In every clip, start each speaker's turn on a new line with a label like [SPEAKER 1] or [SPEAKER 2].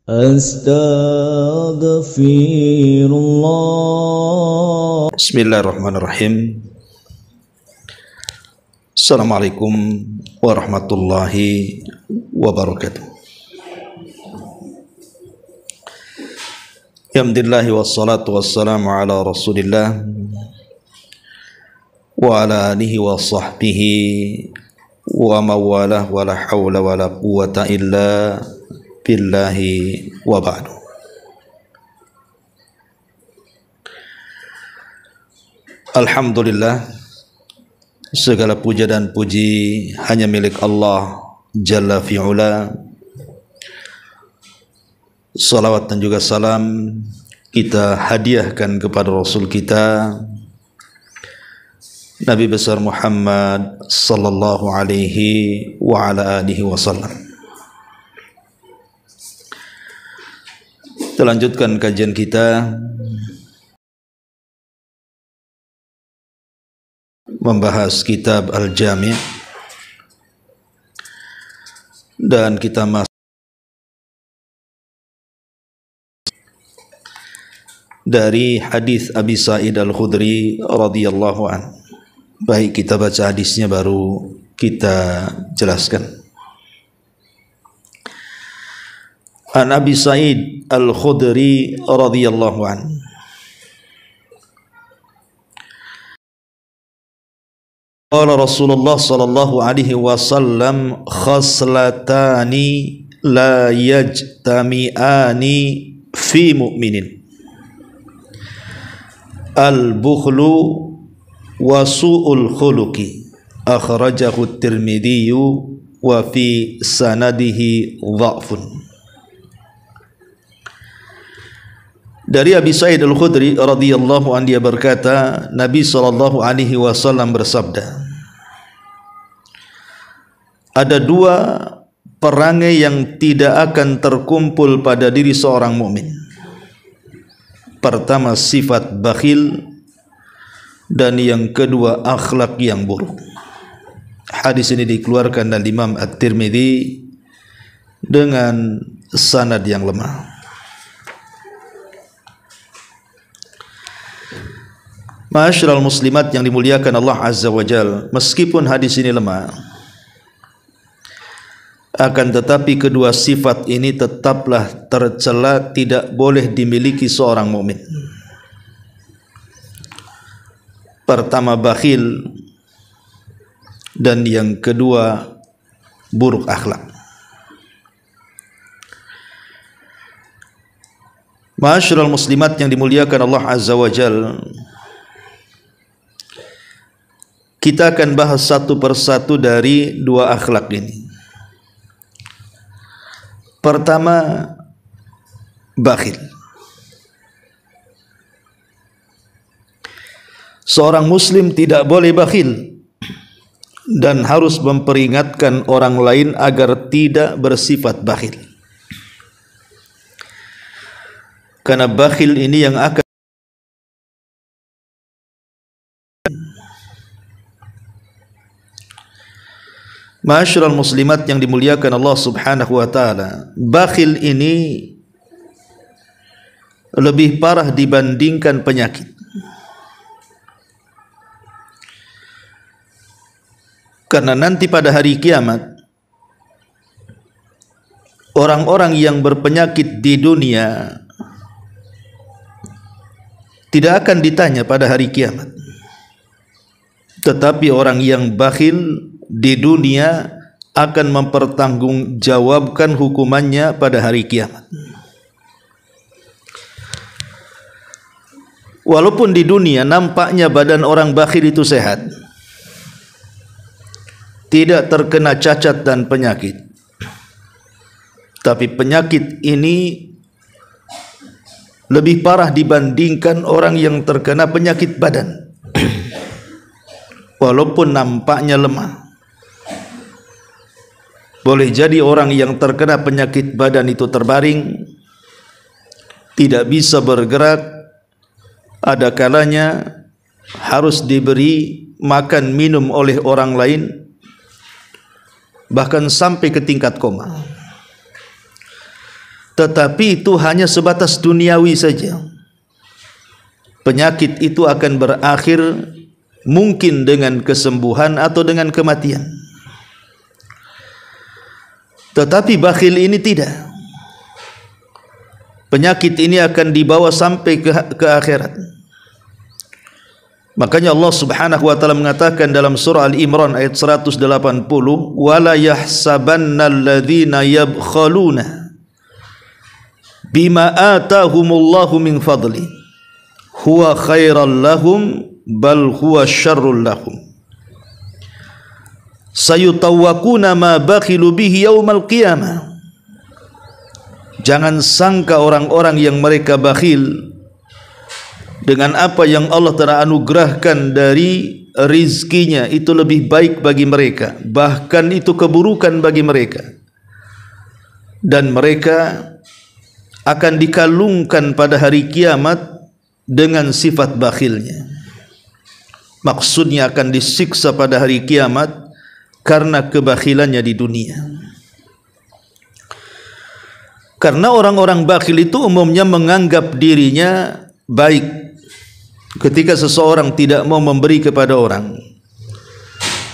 [SPEAKER 1] Astaghfirullah. Bismillahirrahmanirrahim. Assalamualaikum warahmatullahi wabarakatuh. Alhamdulillahi wassalatu wassalamu ala rasulillah wa ala alihi wa sahbihi wa mawalah wa la hawla wa la quwata illa billahi wa ba'du. Alhamdulillah, segala puja dan puji hanya milik Allah Jalla fi'ula. Salawat dan juga salam kita hadiahkan kepada Rasul kita Nabi besar Muhammad sallallahu alaihi wa ala alihi wasallam. Kita lanjutkan kajian kita membahas kitab Al-Jami' dan kita masuk dari hadis Abi Sa'id Al-Khudri radhiyallahu an. Baik, kita baca hadisnya baru kita jelaskan. An Abi Sa'id Al-Khudri radhiyallahu an. Qala Rasulullah sallallahu alaihi wasallam khaslatani la yajtami'ani fi mu'minin. Al-bukhlu wa su'ul khuluqi, akhrajahu at-Tirmidzi wa fi sanadihi dha'fun. Dari Abi Sa'id Al-Khudri radhiyallahu anhu, dia berkata, Nabi sallallahu alaihi wasallam bersabda, ada dua perangai yang tidak akan terkumpul pada diri seorang mukmin. Pertama sifat bakhil, dan yang kedua akhlak yang buruk. Hadis ini dikeluarkan oleh Imam At-Tirmidzi dengan sanad yang lemah. Ma'asyiral muslimat yang dimuliakan Allah Azza wa Jalla, meskipun hadis ini lemah, akan tetapi kedua sifat ini tetaplah tercela, tidak boleh dimiliki seorang mukmin. Pertama bakhil, dan yang kedua buruk akhlak. Ma'asyiral muslimat yang dimuliakan Allah Azza wa Jalla, kita akan bahas satu persatu dari dua akhlak ini. Pertama, bakhil. Seorang muslim tidak boleh bakhil dan harus memperingatkan orang lain agar tidak bersifat bakhil. Karena bakhil ini yang akan Ma'asyiral muslimat yang dimuliakan Allah Subhanahu wa taala, bakhil ini lebih parah dibandingkan penyakit. Karena nanti pada hari kiamat, orang-orang yang berpenyakit di dunia tidak akan ditanya pada hari kiamat. Tetapi orang yang bakhil di dunia akan mempertanggungjawabkan hukumannya pada hari kiamat. Walaupun di dunia nampaknya badan orang bakhil itu sehat, tidak terkena cacat dan penyakit, tapi penyakit ini lebih parah dibandingkan orang yang terkena penyakit badan. Walaupun nampaknya lemah, boleh jadi orang yang terkena penyakit badan itu terbaring, tidak bisa bergerak, ada kalanya harus diberi makan minum oleh orang lain, bahkan sampai ke tingkat koma. tetapi itu hanya sebatas duniawi saja. Penyakit itu akan berakhir mungkin dengan kesembuhan atau dengan kematian. Tetapi bakhil ini tidak. Penyakit ini akan dibawa sampai ke akhirat. Makanya Allah Subhanahu wa taala mengatakan dalam surah Al-Imran ayat 180, "Wala yahsabannal ladzina yabkhaluna bima atahumullahu min fadli huwa khairal lahum bal huwa syarrul lahum sayutawwaquna ma bakhilu bihi yaumal qiyamah." Jangan sangka orang-orang yang mereka bakhil dengan apa yang Allah telah anugerahkan dari rizkinya itu lebih baik bagi mereka, bahkan itu keburukan bagi mereka, dan mereka akan dikalungkan pada hari kiamat dengan sifat bakhilnya. Maksudnya akan disiksa pada hari kiamat karena kebakhilannya di dunia. Karena orang-orang bakhil itu umumnya menganggap dirinya baik. Ketika seseorang tidak mau memberi kepada orang,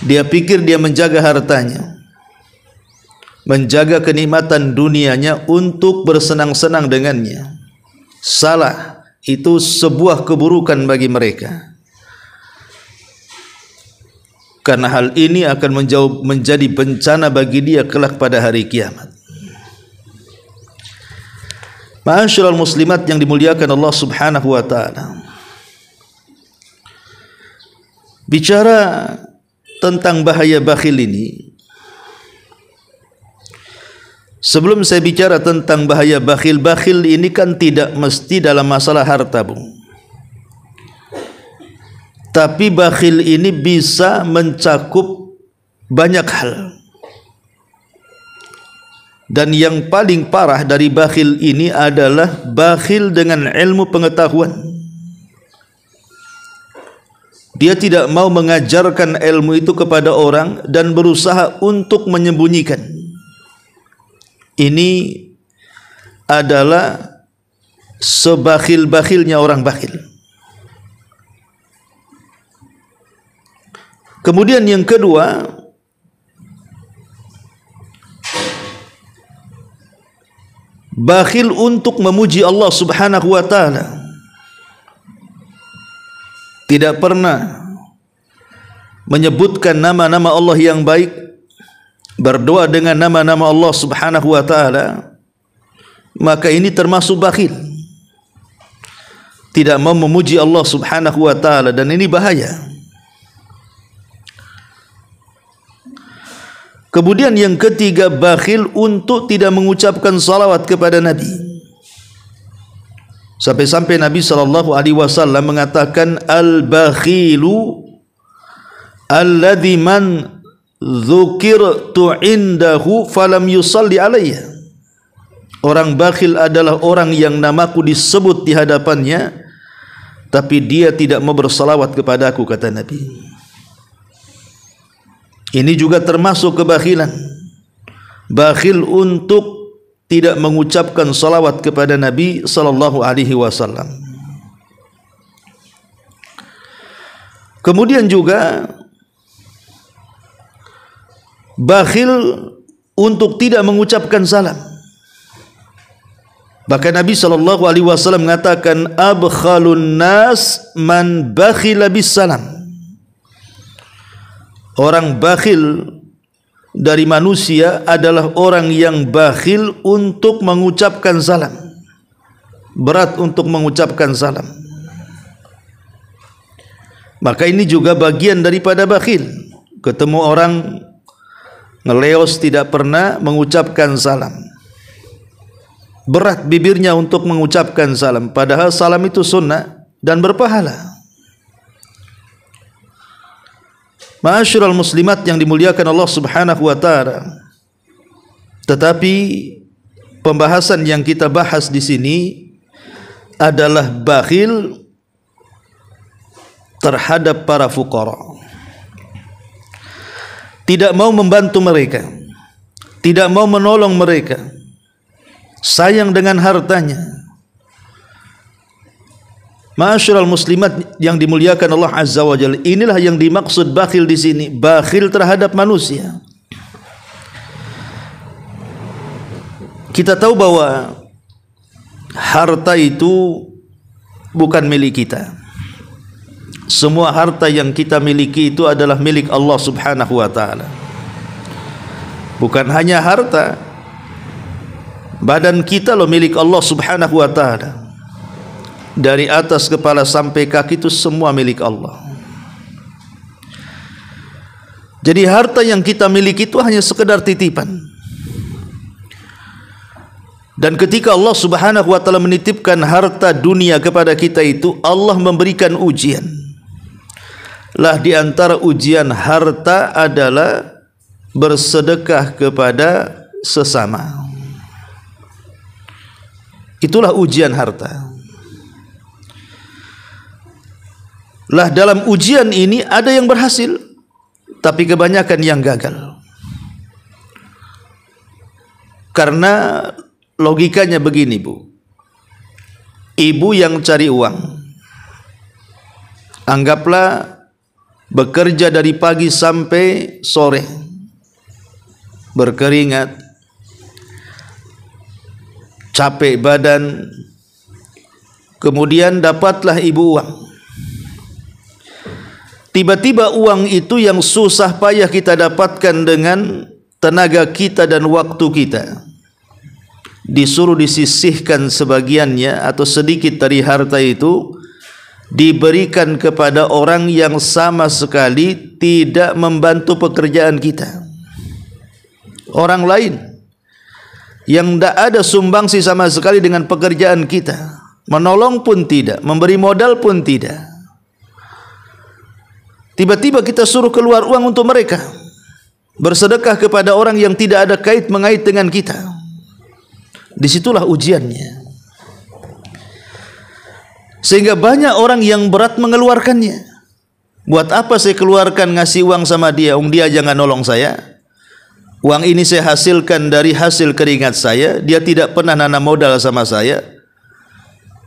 [SPEAKER 1] dia pikir dia menjaga hartanya, menjaga kenikmatan dunianya untuk bersenang-senang dengannya. Salah, itu sebuah keburukan bagi mereka. Karena hal ini akan menjadi bencana bagi dia kelak pada hari kiamat. Ma'asyiral muslimat yang dimuliakan Allah Subhanahu wa taala. Bicara tentang bahaya bakhil ini, sebelum saya bicara tentang bahaya bakhil, bakhil ini kan tidak mesti dalam masalah harta, Bung. Tapi bakhil ini bisa mencakup banyak hal. Dan yang paling parah dari bakhil ini adalah bakhil dengan ilmu pengetahuan. Dia tidak mau mengajarkan ilmu itu kepada orang dan berusaha untuk menyembunyikan. Ini adalah sebakhil-bakhilnya orang bakhil. Kemudian yang kedua, bakhil untuk memuji Allah Subhanahu wa taala. Tidak pernah menyebutkan nama-nama Allah yang baik, berdoa dengan nama-nama Allah Subhanahu wa taala, maka ini termasuk bakhil. Tidak mau memuji Allah Subhanahu wa taala, dan ini bahaya. Kemudian yang ketiga, bakhil untuk tidak mengucapkan salawat kepada Nabi. Sampai-sampai Nabi SAW mengatakan, al-bakhilu alladhi man dzukirtu indahu falam yusalli alayya. Orang bakhil adalah orang yang namaku disebut di hadapannya, tapi dia tidak mau bersalawat kepadaku, kata Nabi. Ini juga termasuk kebakhilan. Bakhil untuk tidak mengucapkan salawat kepada Nabi sallallahu alaihi wasallam. Kemudian juga bakhil untuk tidak mengucapkan salam. Bahkan Nabi sallallahu alaihi wasallam mengatakan, abkhalun nas man bakhila bis salam. Orang bakhil dari manusia adalah orang yang bakhil untuk mengucapkan salam. Berat untuk mengucapkan salam. Maka ini juga bagian daripada bakhil. Ketemu orang ngeleos tidak pernah mengucapkan salam. Berat bibirnya untuk mengucapkan salam, padahal salam itu sunnah dan berpahala. Ma'asyiral muslimat yang dimuliakan Allah Subhanahu wa taala. Tetapi pembahasan yang kita bahas di sini adalah bakhil terhadap para fuqara. Tidak mau membantu mereka, tidak mau menolong mereka, sayang dengan hartanya. Ma'asyiral muslimat yang dimuliakan Allah Azza wa Jalla, inilah yang dimaksud bakhil di sini, bakhil terhadap manusia. Kita tahu bahwa harta itu bukan milik kita. Semua harta yang kita miliki itu adalah milik Allah Subhanahu wa taala. Bukan hanya harta, badan kita loh milik Allah Subhanahu wa taala. Dari atas kepala sampai kaki itu semua milik Allah. Jadi harta yang kita miliki itu hanya sekedar titipan. Dan ketika Allah Subhanahu wa taala menitipkan harta dunia kepada kita itu, Allah memberikan ujian. Lah di antara ujian harta adalah bersedekah kepada sesama. Itulah ujian harta. Lah dalam ujian ini ada yang berhasil, tapi kebanyakan yang gagal. Karena logikanya begini, Bu. Ibu yang cari uang, anggaplah bekerja dari pagi sampai sore, berkeringat, capek badan, kemudian dapatlah ibu uang. Tiba-tiba uang itu yang susah payah kita dapatkan dengan tenaga kita dan waktu kita, disuruh disisihkan sebagiannya atau sedikit dari harta itu, diberikan kepada orang yang sama sekali tidak membantu pekerjaan kita. Orang lain yang tidak ada sumbangsi sama sekali dengan pekerjaan kita, menolong pun tidak, memberi modal pun tidak. Tiba-tiba kita suruh keluar uang untuk mereka, bersedekah kepada orang yang tidak ada kait mengait dengan kita. Disitulah ujiannya. Sehingga banyak orang yang berat mengeluarkannya. Buat apa saya keluarkan ngasih uang sama dia? Dia jangan nolong saya. Uang ini saya hasilkan dari hasil keringat saya. Dia tidak pernah nanam modal sama saya.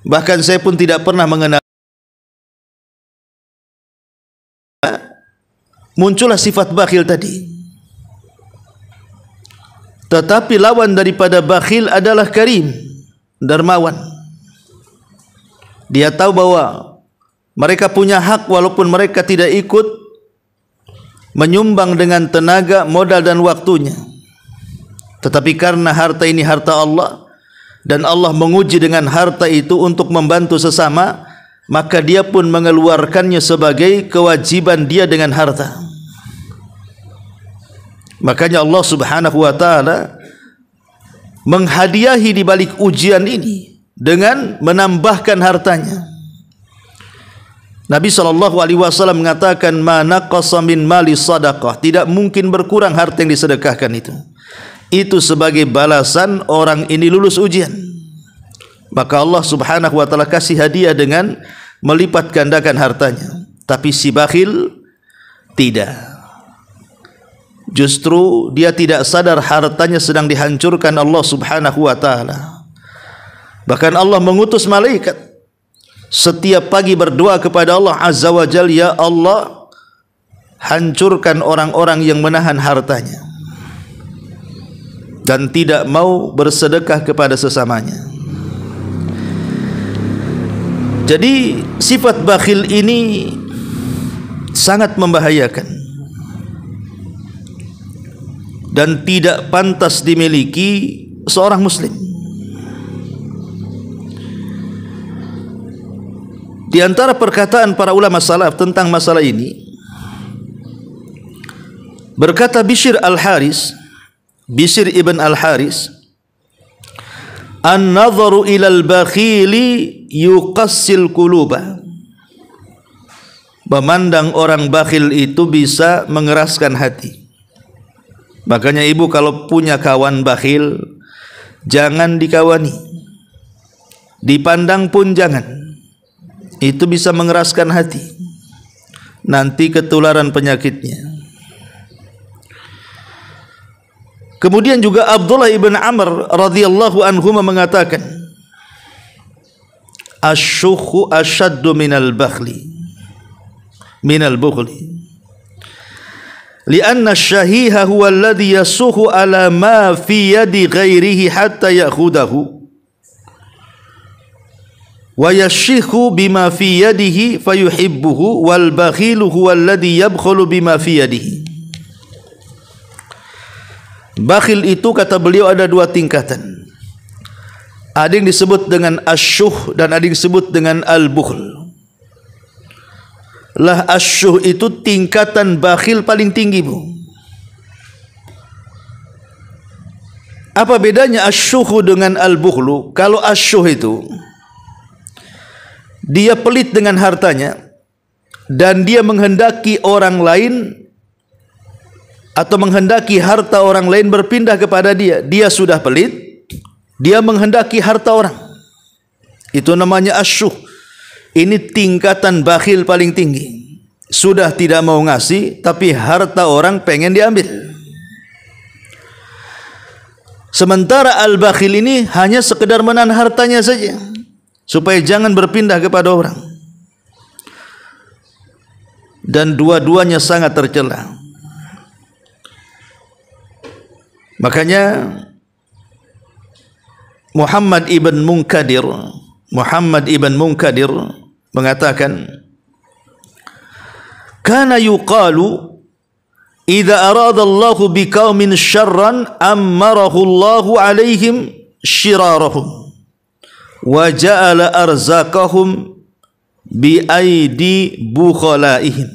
[SPEAKER 1] Bahkan saya pun tidak pernah mengenal. Muncullah sifat bakhil tadi. Tetapi lawan daripada bakhil adalah karim, dermawan. Dia tahu bahwa mereka punya hak walaupun mereka tidak ikut menyumbang dengan tenaga, modal dan waktunya. Tetapi karena harta ini harta Allah dan Allah menguji dengan harta itu untuk membantu sesama, maka dia pun mengeluarkannya sebagai kewajiban dia dengan harta. Makanya Allah Subhanahu wa taala menghadiahi di balik ujian ini dengan menambahkan hartanya. Nabi SAW mengatakan, "Ma naqasa min mali sadaqah." Tidak mungkin berkurang harta yang disedekahkan itu. Itu sebagai balasan orang ini lulus ujian. Maka Allah Subhanahu wa taala kasih hadiah dengan melipat gandakan hartanya. Tapi si bakhil tidak. Justru dia tidak sadar hartanya sedang dihancurkan Allah Subhanahu wa taala. Bahkan Allah mengutus malaikat setiap pagi berdoa kepada Allah Azza wa Jalla, "Ya Allah, hancurkan orang-orang yang menahan hartanya dan tidak mau bersedekah kepada sesamanya." Jadi sifat bakhil ini sangat membahayakan dan tidak pantas dimiliki seorang muslim. Di antara perkataan para ulama salaf tentang masalah ini, berkata Bishr ibn al-Haris, "An-nadharu ilal bakhili yuqassil quluba." Memandang orang bakhil itu bisa mengeraskan hati. Makanya ibu kalau punya kawan bakhil, jangan dikawani, dipandang pun jangan. Itu bisa mengeraskan hati, nanti ketularan penyakitnya. Kemudian juga Abdullah ibn Amr radhiyallahu anhu mengatakan, asyukhu ashaddu minal bukhli lianna syahiha huwa alladhi yasuhu ala ma fi yadi ghairihi hatta ya'khudahu wa yashihu bima fi yadihi fayuhibbuhu wal bakhilu huwa alladhi yabkhulu bima fi yadihi. Bakhil itu kata beliau ada dua tingkatan. Ada yang disebut dengan asyuh dan ada yang disebut dengan al-bukhl. Lah asyuh itu tingkatan bakhil paling tinggi, Bu. Apa bedanya asyuh dengan al-bukhlu? Kalau asyuh itu dia pelit dengan hartanya dan dia menghendaki orang lain atau menghendaki harta orang lain berpindah kepada dia. Dia sudah pelit, dia menghendaki harta orang. Itu namanya asyuh. Ini tingkatan bakhil paling tinggi. Sudah tidak mau ngasih, tapi harta orang pengen diambil. Sementara al-bakhil ini hanya sekedar menahan hartanya saja, supaya jangan berpindah kepada orang. Dan dua-duanya sangat tercela. Makanya Muhammad ibn Munkadir mengatakan, kana yuqalu idza arada Allahu biqaumin syarran ammarahu Allahu alaihim syirarahum wa ja'ala arzaqahum bi aidi bukhalaihim.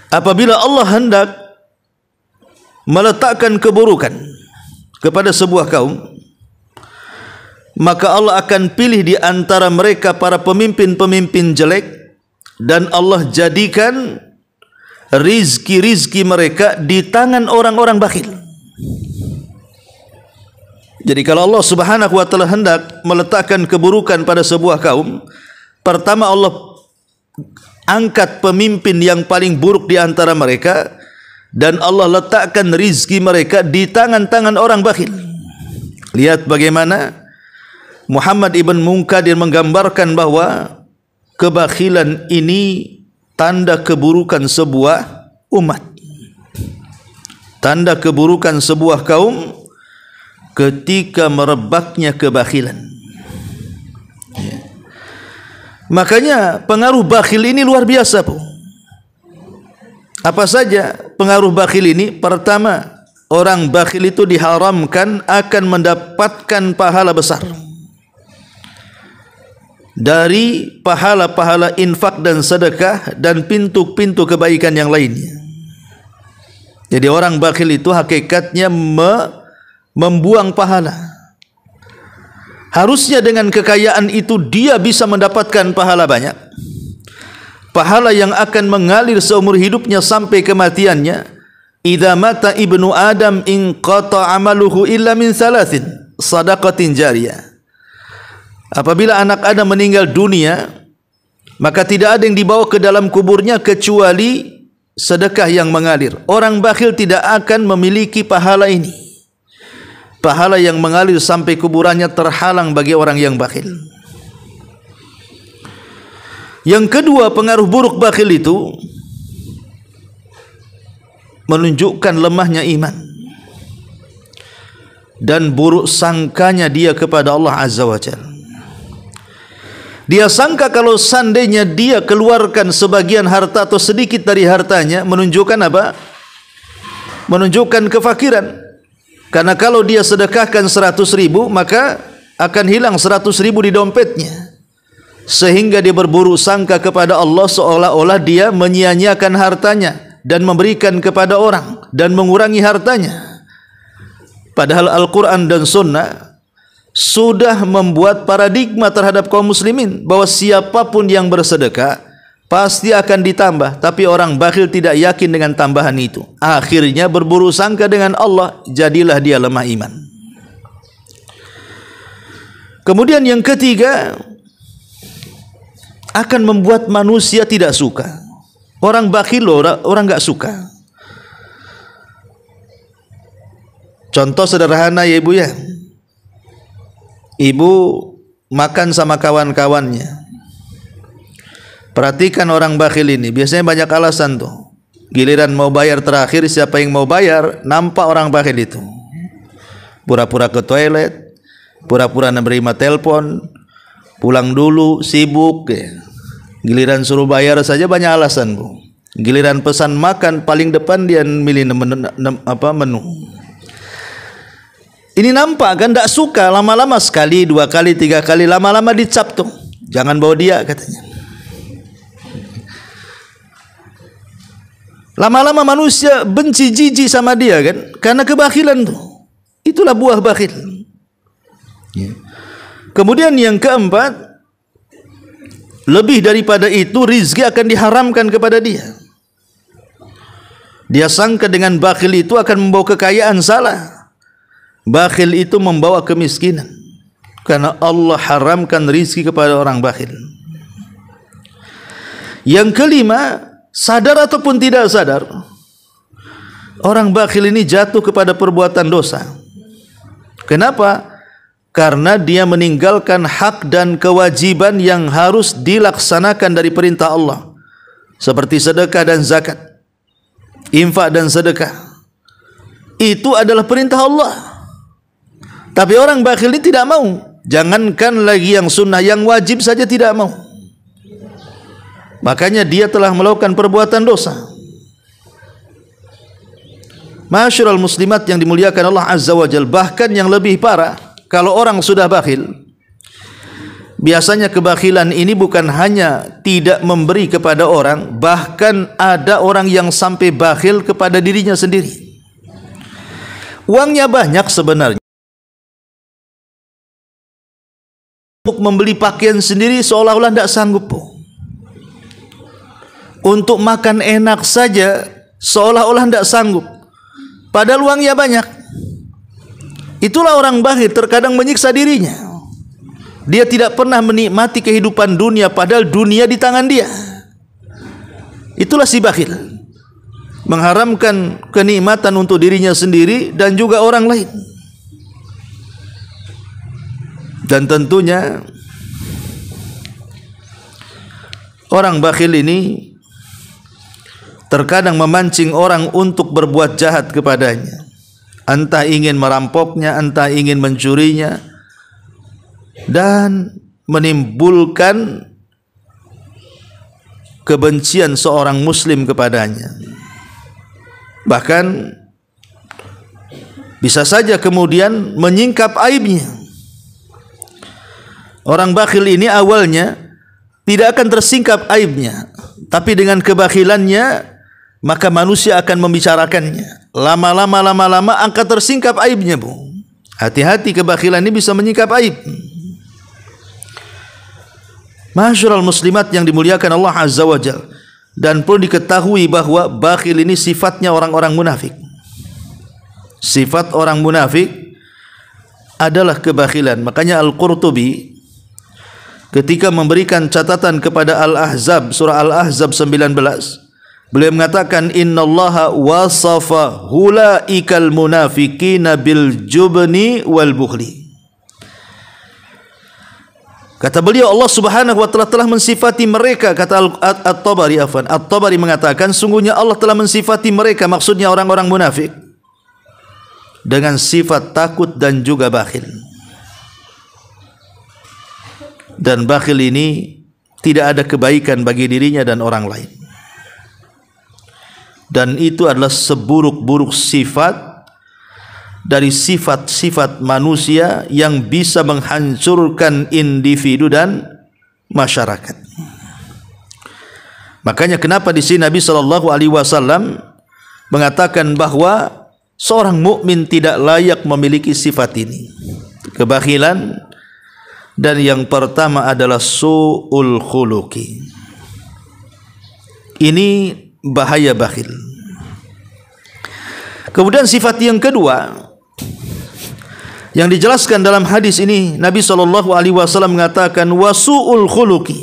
[SPEAKER 1] Apabila Allah hendak meletakkan keburukan kepada sebuah kaum, maka Allah akan pilih di antara mereka para pemimpin-pemimpin jelek, dan Allah jadikan rizki-rizki mereka di tangan orang-orang bakhil. Jadi kalau Allah subhanahu wa ta'ala hendak meletakkan keburukan pada sebuah kaum, pertama Allah angkat pemimpin yang paling buruk di antara mereka, dan Allah letakkan rizki mereka di tangan-tangan orang bakhil. Lihat bagaimana Muhammad ibn Munkadir menggambarkan bahwa kebakhilan ini tanda keburukan sebuah umat, tanda keburukan sebuah kaum ketika merebaknya kebakhilan. Makanya pengaruh bakhil ini luar biasa, Bu. Apa saja pengaruh bakhil ini? Pertama, orang bakhil itu diharamkan akan mendapatkan pahala besar dari pahala-pahala infak dan sedekah dan pintu-pintu kebaikan yang lainnya. Jadi orang bakhil itu hakikatnya membuang pahala. Harusnya dengan kekayaan itu dia bisa mendapatkan pahala banyak, pahala yang akan mengalir seumur hidupnya sampai kematiannya. Idza mata ibnu Adam inqata amaluhu illa min salasin sadaqatin jariyah. Apabila anak Adam meninggal dunia, maka tidak ada yang dibawa ke dalam kuburnya kecuali sedekah yang mengalir. Orang bakhil tidak akan memiliki pahala ini. Pahala yang mengalir sampai kuburannya terhalang bagi orang yang bakhil. Yang kedua, pengaruh buruk bakhil itu menunjukkan lemahnya iman dan buruk sangkanya dia kepada Allah Azza wa Jalla. Dia sangka kalau seandainya dia keluarkan sebagian harta atau sedikit dari hartanya, menunjukkan apa? Menunjukkan kefakiran. Karena kalau dia sedekahkan 100.000, maka akan hilang 100.000 di dompetnya. Sehingga dia berburuk sangka kepada Allah seolah-olah dia menyia-nyiakan hartanya dan memberikan kepada orang dan mengurangi hartanya. Padahal Al-Quran dan Sunnah sudah membuat paradigma terhadap kaum muslimin bahwa siapapun yang bersedekah pasti akan ditambah, tapi orang bakhil tidak yakin dengan tambahan itu. Akhirnya berburuk sangka dengan Allah, jadilah dia lemah iman. Kemudian yang ketiga, akan membuat manusia tidak suka. Orang bakhil orang enggak suka. Contoh sederhana ya ibu ya. Ibu makan sama kawan-kawannya. Perhatikan orang bakhil ini, biasanya banyak alasan tuh. Giliran mau bayar terakhir, siapa yang mau bayar, nampak orang bakhil itu. Pura-pura ke toilet, pura-pura menerima telepon, pulang dulu, sibuk ya. Giliran suruh bayar saja banyak alasan, Bu. Giliran pesan makan paling depan dia milih menu. Ini nampak kan, tidak suka, lama-lama sekali, 2 kali, 3 kali, lama-lama dicap tuh. Jangan bawa dia katanya. Lama-lama manusia benci, jijik sama dia kan, karena kebakhilan tuh. Itulah buah bakhil. Kemudian yang keempat, lebih daripada itu, rizki akan diharamkan kepada dia. Dia sangka dengan bakhil itu akan membawa kekayaan, salah. Bakhil itu membawa kemiskinan, karena Allah haramkan rizki kepada orang bakhil. Yang kelima, sadar ataupun tidak sadar, orang bakhil ini jatuh kepada perbuatan dosa. Kenapa? Karena dia meninggalkan hak dan kewajiban yang harus dilaksanakan dari perintah Allah, seperti sedekah dan zakat, infak dan sedekah. Itu adalah perintah Allah. Tapi orang bakhil ini tidak mau. Jangankan lagi yang sunnah, yang wajib saja tidak mau. Makanya dia telah melakukan perbuatan dosa. Ma'asyiral muslimat yang dimuliakan Allah Azza wa Jalla, bahkan yang lebih parah, kalau orang sudah bakhil, biasanya kebakhilan ini bukan hanya tidak memberi kepada orang, bahkan ada orang yang sampai bakhil kepada dirinya sendiri. Uangnya banyak sebenarnya, untuk membeli pakaian sendiri seolah-olah tidak sanggup. Untuk makan enak saja seolah-olah tidak sanggup, padahal uangnya banyak. Itulah orang bakhil, terkadang menyiksa dirinya. Dia tidak pernah menikmati kehidupan dunia, padahal dunia di tangan dia. Itulah si bakhil, mengharamkan kenikmatan untuk dirinya sendiri dan juga orang lain. Dan tentunya orang bakhil ini terkadang memancing orang untuk berbuat jahat kepadanya. Entah ingin merampoknya, entah ingin mencurinya, dan menimbulkan kebencian seorang muslim kepadanya. Bahkan bisa saja kemudian menyingkap aibnya. Orang bakhil ini awalnya tidak akan tersingkap aibnya, tapi dengan kebakhilannya maka manusia akan membicarakannya. Lama-lama akan tersingkap aibnya, Bu. Hati-hati, kebakhilan ini bisa menyingkap aib. Ma'asyiral muslimat yang dimuliakan Allah Azza wa Jalla, dan perlu diketahui bahwa bakhil ini sifatnya orang-orang munafik. Sifat orang munafik adalah kebakhilan. Makanya Al-Qurtubi ketika memberikan catatan kepada Al-Ahzab, surah Al-Ahzab 19, beliau mengatakan, innallaha wasafa hulaikal munafiqina bil jubni wal bukhli. Kata beliau, Allah Subhanahu wa taala telah mensifati mereka, kata At-Tabari, At-Tabari mengatakan, sungguhnya Allah telah mensifati mereka, maksudnya orang-orang munafik, dengan sifat takut dan juga bakhil. Dan bakhil ini tidak ada kebaikan bagi dirinya dan orang lain. Dan itu adalah seburuk-buruk sifat dari sifat-sifat manusia yang bisa menghancurkan individu dan masyarakat. Makanya kenapa di sini Nabi SAW mengatakan bahwa seorang mukmin tidak layak memiliki sifat ini, kebakhilan. Dan yang pertama adalah su'ul khuluqi. Ini bahaya bakhil. Kemudian sifat yang kedua yang dijelaskan dalam hadis ini, Nabi SAW mengatakan wasu'ul khuluqi,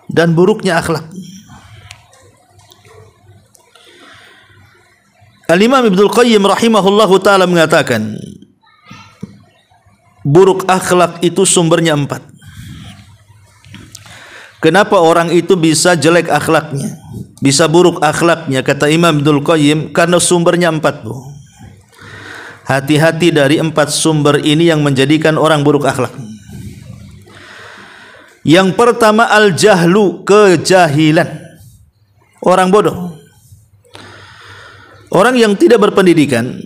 [SPEAKER 1] dan buruknya akhlak. Al-Imam Ibnul Qayyim rahimahullahu ta'ala mengatakan, buruk akhlak itu sumbernya 4. Kenapa orang itu bisa jelek akhlaknya, bisa buruk akhlaknya? Kata Imam Ibnul Qayyim, karena sumbernya 4, Bu. Hati-hati dari 4 sumber ini yang menjadikan orang buruk akhlak. Yang pertama, al-jahlu, kejahilan. Orang bodoh. Orang yang tidak berpendidikan,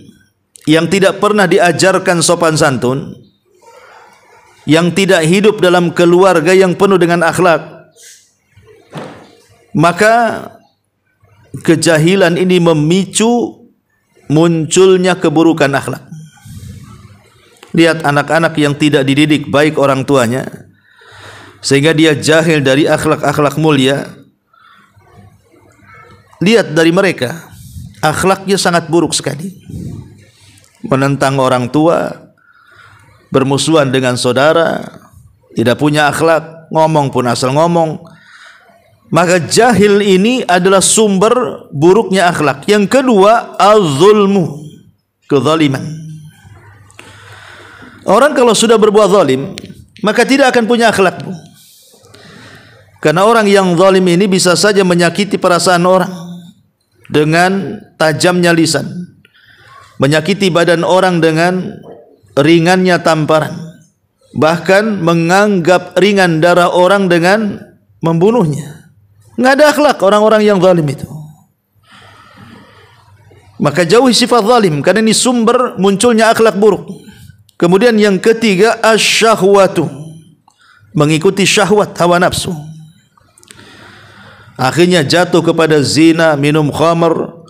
[SPEAKER 1] yang tidak pernah diajarkan sopan santun, yang tidak hidup dalam keluarga yang penuh dengan akhlak, maka kejahilan ini memicu munculnya keburukan akhlak. Lihat anak-anak yang tidak dididik baik orang tuanya, sehingga dia jahil dari akhlak-akhlak mulia. Lihat dari mereka, akhlaknya sangat buruk sekali. Menentang orang tua, bermusuhan dengan saudara, tidak punya akhlak, ngomong pun asal ngomong. Maka jahil ini adalah sumber buruknya akhlak. Yang kedua, az-zulmu, kezaliman. Orang kalau sudah berbuat zalim, maka tidak akan punya akhlak. Karena orang yang zalim ini bisa saja menyakiti perasaan orang dengan tajamnya lisan, menyakiti badan orang dengan ringannya tamparan, bahkan menganggap ringan darah orang dengan membunuhnya. Nggak ada akhlak orang-orang yang zalim itu. Maka jauhi sifat zalim, karena ini sumber munculnya akhlak buruk. Kemudian yang ketiga, asyahwatu, mengikuti syahwat, hawa nafsu. Akhirnya jatuh kepada zina, minum khamr,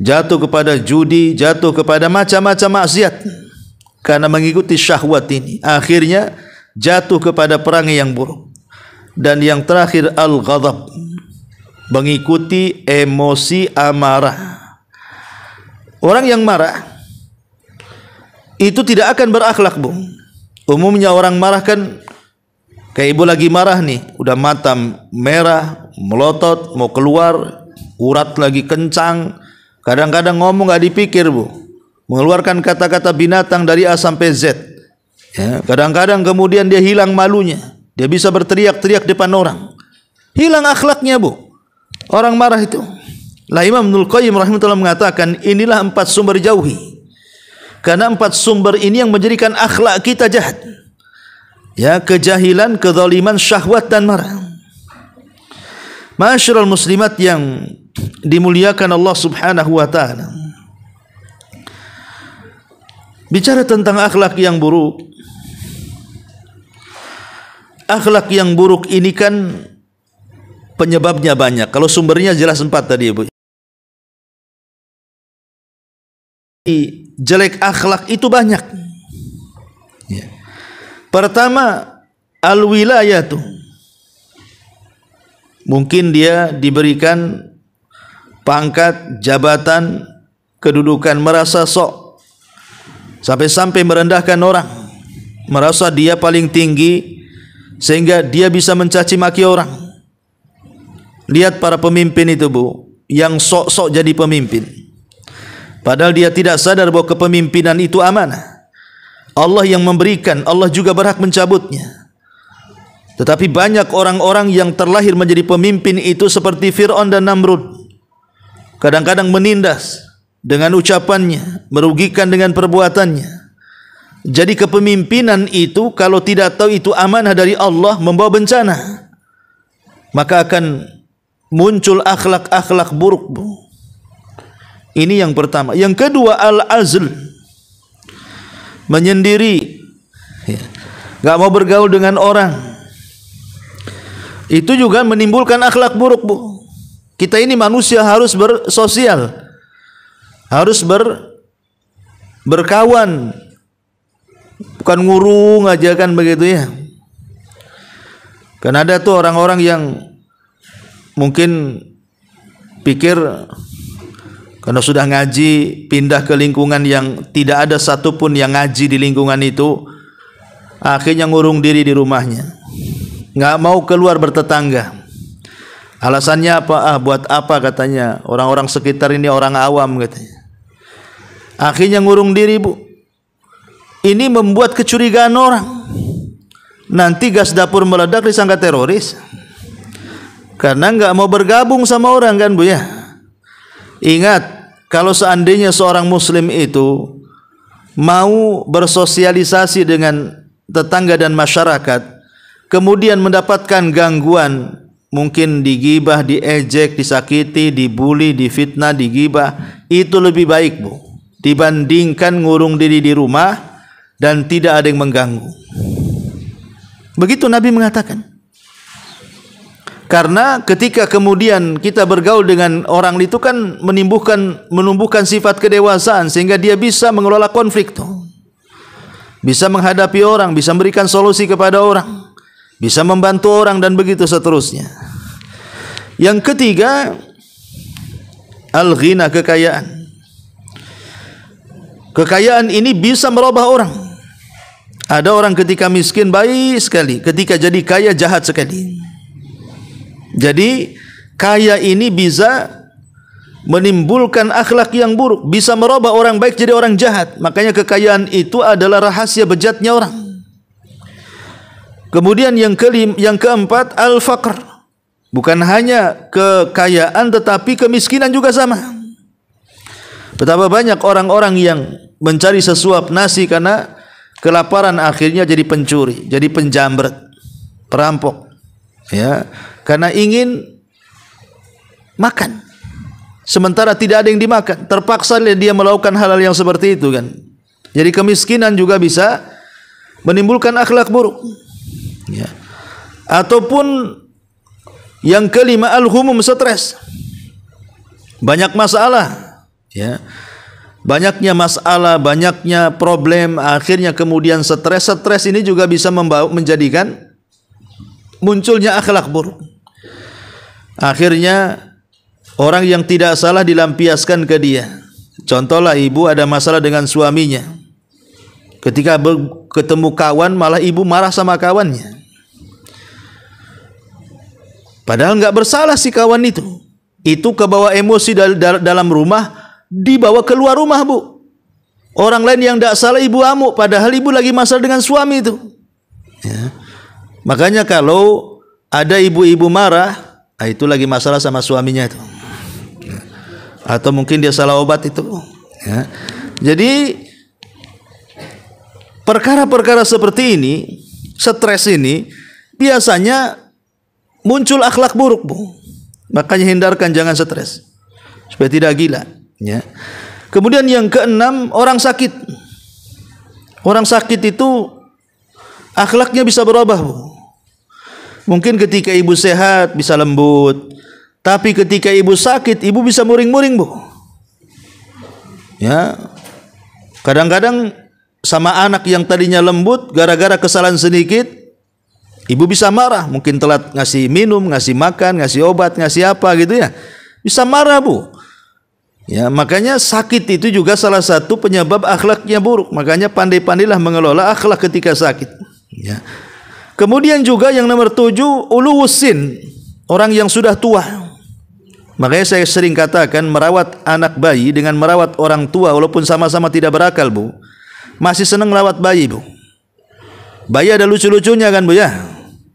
[SPEAKER 1] jatuh kepada judi, jatuh kepada macam-macam maksiat karena mengikuti syahwat ini. Akhirnya jatuh kepada perangai yang buruk. Dan yang terakhir, al-ghadab, mengikuti emosi amarah. Orang yang marah itu tidak akan berakhlak, Bu. Umumnya orang marah kan, kayak ibu lagi marah nih, udah mata merah, melotot, mau keluar, urat lagi kencang, kadang-kadang ngomong gak dipikir, Bu, mengeluarkan kata-kata binatang dari A sampai Z. Ya, kadang-kadang kemudian dia hilang malunya, dia bisa berteriak-teriak depan orang, hilang akhlaknya, Bu, orang marah itu. Lah Imam Ibnul Qayyim rahimahullah mengatakan, inilah 4 sumber jauhi, karena 4 sumber ini yang menjadikan akhlak kita jahat. Ya, kejahilan, kezaliman, syahwat dan marah. Ma'asyiral muslimat yang dimuliakan Allah Subhanahu wa taala. Bicara tentang akhlak yang buruk. Akhlak yang buruk ini kan penyebabnya banyak. Kalau sumbernya jelas 4 tadi, Ibu. Jelek akhlak itu banyak. Ya. Pertama, al-wilayatu. Mungkin dia diberikan pangkat, jabatan, kedudukan, merasa sok, sampai-sampai merendahkan orang, merasa dia paling tinggi sehingga dia bisa mencaci maki orang. Lihat para pemimpin itu, Bu, yang sok-sok jadi pemimpin, padahal dia tidak sadar bahwa kepemimpinan itu amanah. Allah yang memberikan, Allah juga berhak mencabutnya. Tetapi banyak orang-orang yang terlahir menjadi pemimpin itu seperti Fir'aun dan Namrud. Kadang-kadang menindas dengan ucapannya, merugikan dengan perbuatannya. Jadi kepemimpinan itu kalau tidak tahu itu amanah dari Allah, membawa bencana. Maka akan muncul akhlak-akhlak buruk, Bu. Ini yang pertama. Yang kedua, al-azl, menyendiri, gak mau bergaul dengan orang. Itu juga menimbulkan akhlak buruk, Bu. Kita ini manusia harus bersosial, harus berkawan, bukan ngurung aja kan begitu ya. Kan ada tuh orang-orang yang mungkin pikir karena sudah ngaji, pindah ke lingkungan yang tidak ada satupun yang ngaji di lingkungan itu, akhirnya ngurung diri di rumahnya, nggak mau keluar bertetangga. Alasannya apa? Buat apa katanya, orang-orang sekitar ini orang awam katanya. akhirnya ngurung diri, Bu. Ini membuat kecurigaan orang. Nanti gas dapur meledak disangka teroris. Karena enggak mau bergabung sama orang kan, Bu ya. Ingat, kalau seandainya seorang muslim itu mau bersosialisasi dengan tetangga dan masyarakat, kemudian mendapatkan gangguan, mungkin digibah, diejek, disakiti, dibuli, difitnah, digibah, itu lebih baik, Bu, dibandingkan ngurung diri di rumah dan tidak ada yang mengganggu. Begitu Nabi mengatakan. Karena ketika kemudian kita bergaul dengan orang itu kan menumbuhkan sifat kedewasaan sehingga dia bisa mengelola konflik tuh. Bisa menghadapi orang, bisa memberikan solusi kepada orang, bisa membantu orang dan begitu seterusnya. Yang ketiga, al-ghina, kekayaan. Kekayaan ini bisa merubah orang. Ada orang ketika miskin baik sekali, ketika jadi kaya jahat sekali. Jadi kaya ini bisa menimbulkan akhlak yang buruk, bisa merubah orang baik jadi orang jahat. Makanya kekayaan itu adalah rahasia bejatnya orang. Kemudian yang keempat, al-faqr. Bukan hanya kekayaan tetapi kemiskinan juga sama. Betapa banyak orang-orang yang mencari sesuap nasi karena kelaparan, akhirnya jadi pencuri, jadi penjamret, perampok. Ya, karena ingin makan, sementara tidak ada yang dimakan, terpaksa dia melakukan hal-hal yang seperti itu kan. Jadi kemiskinan juga bisa menimbulkan akhlak buruk. Ya. Ataupun yang kelima, al-humum, stres. Banyak masalah, ya. Banyaknya masalah, banyaknya problem, akhirnya kemudian stres. Stres ini juga bisa menjadikan munculnya akhlak buruk. Akhirnya orang yang tidak salah dilampiaskan ke dia. Contohlah, ibu ada masalah dengan suaminya. Ketika ketemu kawan, malah ibu marah sama kawannya. Padahal nggak bersalah si kawan itu. Itu kebawa emosi dalam rumah, dibawa keluar rumah, Bu. Orang lain yang tidak salah ibu amuk, padahal ibu lagi masalah dengan suami itu. Ya. Makanya kalau ada ibu-ibu marah, itu lagi masalah sama suaminya itu. Atau mungkin dia salah obat itu. Ya. Jadi perkara-perkara seperti ini, stres ini, biasanya muncul akhlak buruk, Bu. Makanya hindarkan, jangan stres supaya tidak gila. Ya. Kemudian yang keenam, orang sakit. Orang sakit itu akhlaknya bisa berubah, Bu. Mungkin ketika ibu sehat bisa lembut, tapi ketika ibu sakit, ibu bisa muring-muring, Bu. Ya. Kadang-kadang sama anak yang tadinya lembut, gara-gara kesalahan sedikit, ibu bisa marah. Mungkin telat ngasih minum, ngasih makan, ngasih obat, ngasih apa gitu ya. Bisa marah, Bu. Ya, makanya sakit itu juga salah satu penyebab akhlaknya buruk. Makanya pandai-pandailah mengelola akhlak ketika sakit. Ya. Kemudian juga yang nomor 7, uluwusin, orang yang sudah tua. Makanya saya sering katakan merawat anak bayi dengan merawat orang tua walaupun sama-sama tidak berakal, Bu, masih senang merawat bayi, Bu. Bayi ada lucu-lucunya kan, Bu ya?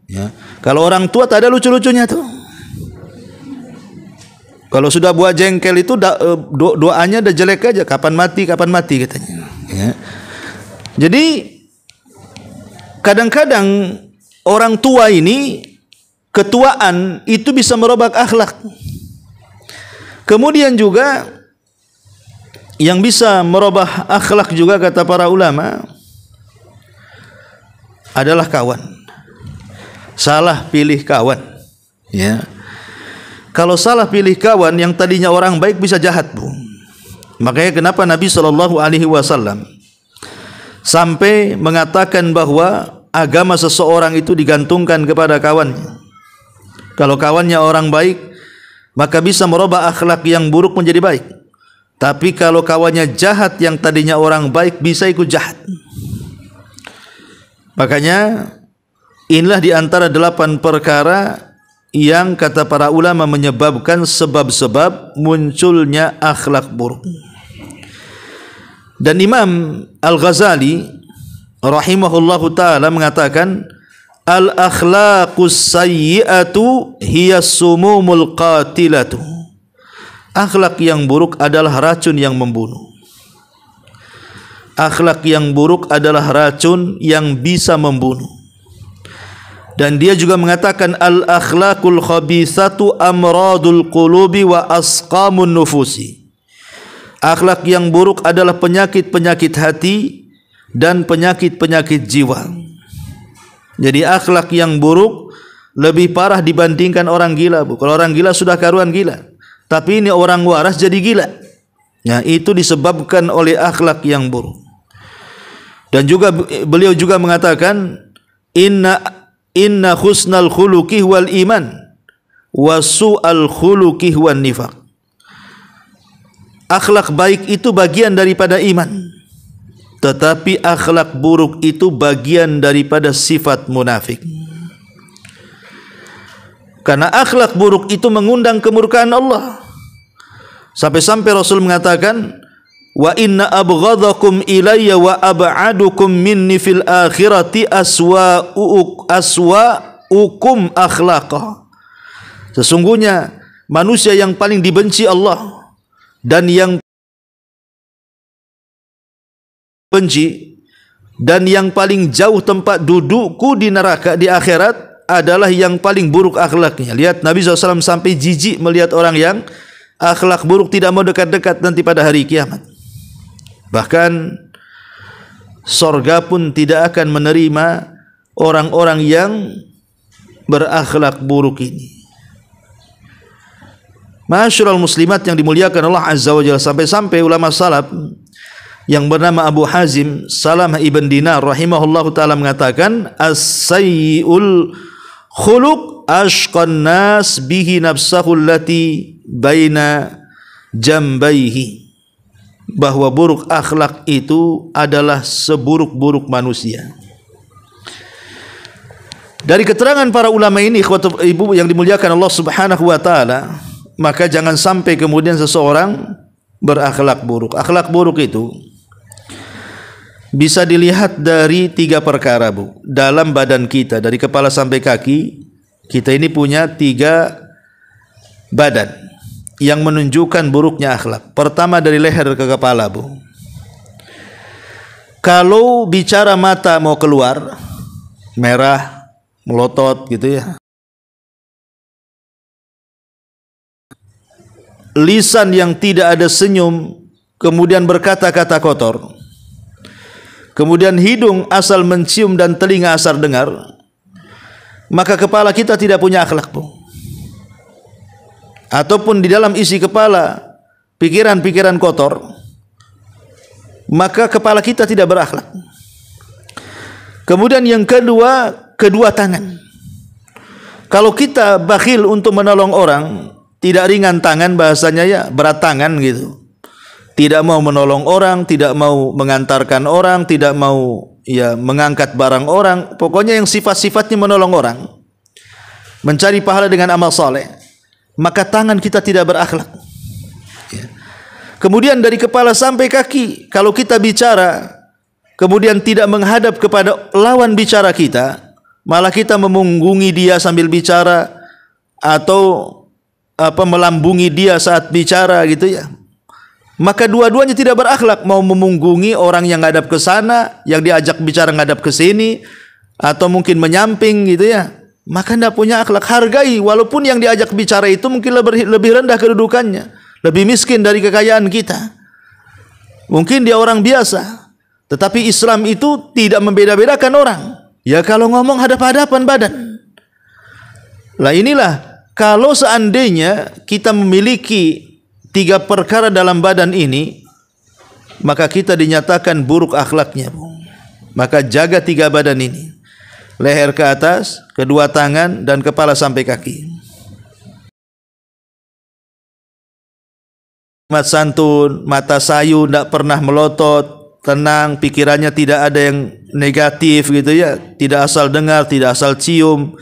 [SPEAKER 1] Ya. Kalau orang tua tak ada lucu-lucunya tuh. Kalau sudah buat jengkel itu doanya udah jelek aja, kapan mati katanya. Ya. Jadi kadang-kadang orang tua ini, ketuaan itu bisa merubah akhlak. Kemudian juga yang bisa merubah akhlak juga kata para ulama adalah kawan. Salah pilih kawan. Ya. Kalau salah pilih kawan, yang tadinya orang baik bisa jahat, Bu. Makanya kenapa Nabi SAW sampai mengatakan bahwa agama seseorang itu digantungkan kepada kawannya. Kalau kawannya orang baik, maka bisa merubah akhlak yang buruk menjadi baik. Tapi kalau kawannya jahat, yang tadinya orang baik bisa ikut jahat. Makanya inilah di antara 8 perkara yang kata para ulama menyebabkan sebab-sebab munculnya akhlak buruk. Dan Imam Al-Ghazali rahimahullahu ta'ala mengatakan, al-akhlaqus sayyi'atu hiya sumumul qatilatu. Akhlak yang buruk adalah racun yang membunuh. Akhlak yang buruk adalah racun yang bisa membunuh. Dan dia juga mengatakan, al-akhlaqul khabithatu amradul qulubi wa asqamun nufusi. Akhlak yang buruk adalah penyakit-penyakit hati dan penyakit-penyakit jiwa. Jadi akhlak yang buruk lebih parah dibandingkan orang gila, Bu. Kalau orang gila sudah karuan gila, tapi ini orang waras jadi gila. Nah, itu disebabkan oleh akhlak yang buruk. Dan juga beliau juga mengatakan, inna husnal khuluqi wal iman wa su'al khuluqi wan nifaq. Akhlak baik itu bagian daripada iman, tetapi akhlak buruk itu bagian daripada sifat munafik. Karena akhlak buruk itu mengundang kemurkaan Allah. Sampai-sampai Rasul mengatakan, wa inna abghadakum ilayya wa ab'adukum minni fil akhirati aswa'ukum akhlaqa. Sesungguhnya manusia yang paling dibenci Allah dan yang benci dan yang paling jauh tempat dudukku di neraka di akhirat adalah yang paling buruk akhlaknya. Lihat, Nabi SAW sampai jijik melihat orang yang akhlak buruk, tidak mau dekat-dekat nanti pada hari kiamat. Bahkan sorga pun tidak akan menerima orang-orang yang berakhlak buruk ini. Ma'asyiral muslimat yang dimuliakan Allah Azza wa Jalla, sampai-sampai ulama salaf yang bernama Abu Hazim Salamah ibn Dinar rahimahullahu ta'ala mengatakan, as-sayyi'ul khuluq ashqan nas bihi nafsahu allati baina jambaihi. Bahwa buruk akhlak itu adalah seburuk-buruk manusia. Dari keterangan para ulama ini, ikhwatu ibu yang dimuliakan Allah Subhanahu wa taala, maka jangan sampai kemudian seseorang berakhlak buruk. Akhlak buruk itu bisa dilihat dari 3 perkara, Bu. Dalam badan kita, dari kepala sampai kaki, kita ini punya 3 badan yang menunjukkan buruknya akhlak. Pertama dari leher ke kepala, Bu. Kalau bicara mata mau keluar, merah, melotot gitu ya. Lisan yang tidak ada senyum, kemudian berkata-kata kotor. Kemudian hidung asal mencium dan telinga asal dengar. Maka kepala kita tidak punya akhlak, Bu. Ataupun di dalam isi kepala pikiran-pikiran kotor, maka kepala kita tidak berakhlak. Kemudian yang kedua, kedua tangan. Kalau kita bakhil untuk menolong orang, tidak ringan tangan bahasanya ya, berat tangan gitu. Tidak mau menolong orang, tidak mau mengantarkan orang, tidak mau ya mengangkat barang orang, pokoknya yang sifat-sifatnya menolong orang, mencari pahala dengan amal saleh. Maka tangan kita tidak berakhlak. Kemudian dari kepala sampai kaki, kalau kita bicara kemudian tidak menghadap kepada lawan bicara kita, malah kita memunggungi dia sambil bicara atau melambungi dia saat bicara gitu ya, maka dua-duanya tidak berakhlak. Mau memunggungi orang yang ngadap ke sana, yang diajak bicara ngadap ke sini, atau mungkin menyamping gitu ya, maka tidak punya akhlak. Hargai, walaupun yang diajak bicara itu mungkin lebih rendah kedudukannya, lebih miskin dari kekayaan kita, mungkin dia orang biasa, tetapi Islam itu tidak membeda-bedakan orang. Ya kalau ngomong hadap-hadapan badan. Lah inilah, kalau seandainya kita memiliki 3 perkara dalam badan ini, maka kita dinyatakan buruk akhlaknya. Maka jaga 3 badan ini, leher ke atas, kedua tangan, dan kepala sampai kaki. Mat santun, mata sayu, tidak pernah melotot, tenang, pikirannya tidak ada yang negatif gitu ya, tidak asal dengar, tidak asal cium,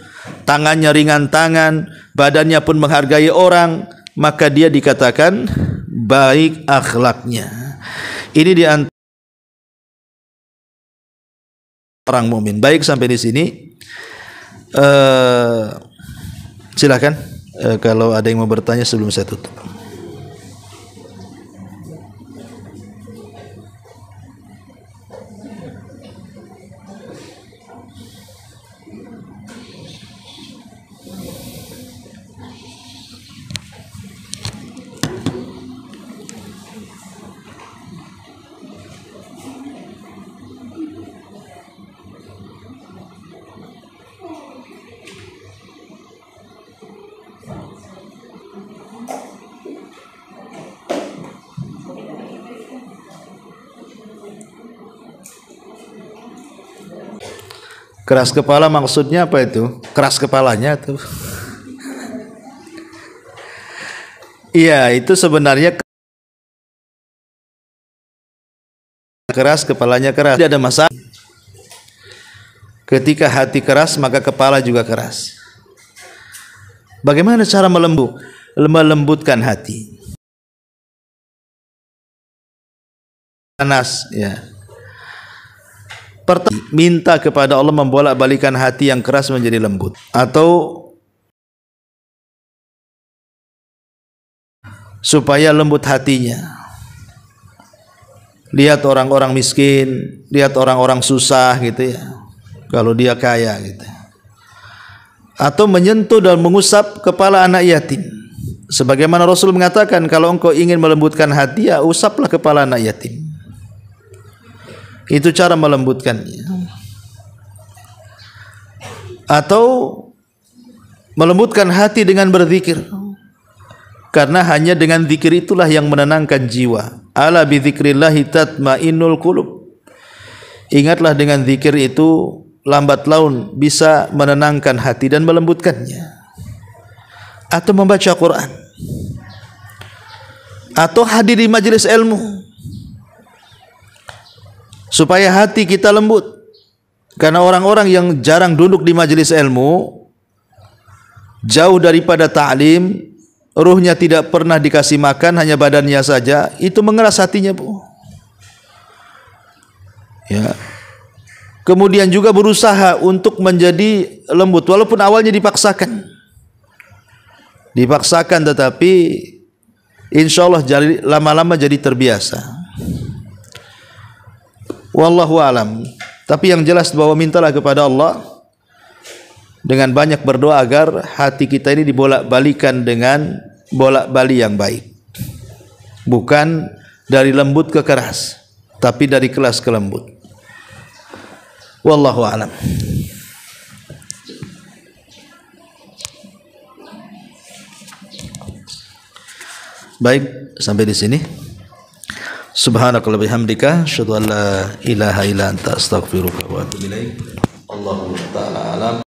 [SPEAKER 1] tangannya ringan tangan, badannya pun menghargai orang, maka dia dikatakan baik akhlaknya. Ini di antara orang mukmin. Baik, sampai di sini. Silakan kalau ada yang mau bertanya sebelum saya tutup. Keras kepala maksudnya apa itu? Keras kepalanya tuh. Iya, itu sebenarnya keras kepalanya keras. Tidak ada masalah. Ketika hati keras maka kepala juga keras. Bagaimana cara melembutkan hati? Panas, ya. Pertama, minta kepada Allah membolak-balikan hati yang keras menjadi lembut, atau supaya lembut hatinya. Lihat orang-orang miskin, lihat orang-orang susah gitu ya. Kalau dia kaya gitu. Atau menyentuh dan mengusap kepala anak yatim. Sebagaimana Rasul mengatakan, kalau engkau ingin melembutkan hati, ya usaplah kepala anak yatim. Itu cara melembutkannya. Atau melembutkan hati dengan berzikir. Karena hanya dengan zikir itulah yang menenangkan jiwa. Ala bi dzikrillahi tatmainnul qulub. Ingatlah, dengan zikir itu lambat laun bisa menenangkan hati dan melembutkannya. Atau membaca Quran. Atau hadir di majelis ilmu. Supaya hati kita lembut. Karena orang-orang yang jarang duduk di majelis ilmu, jauh daripada ta'lim, ruhnya tidak pernah dikasih makan, hanya badannya saja, itu mengeras hatinya, Bu. Ya. Kemudian juga berusaha untuk menjadi lembut, walaupun awalnya dipaksakan. Dipaksakan, tetapi insya Allah lama-lama jadi terbiasa. Wallahu alam. Tapi yang jelas bahwa mintalah kepada Allah dengan banyak berdoa agar hati kita ini dibolak-balikan dengan bolak-balik yang baik. Bukan dari lembut ke keras, tapi dari keras ke lembut. Wallahu alam. Baik, sampai di sini. Subhanakallah bihamdika asyhadu an la ilaha illa anta astaghfiruka wa atubu ilaik. Allahu ta'ala alam.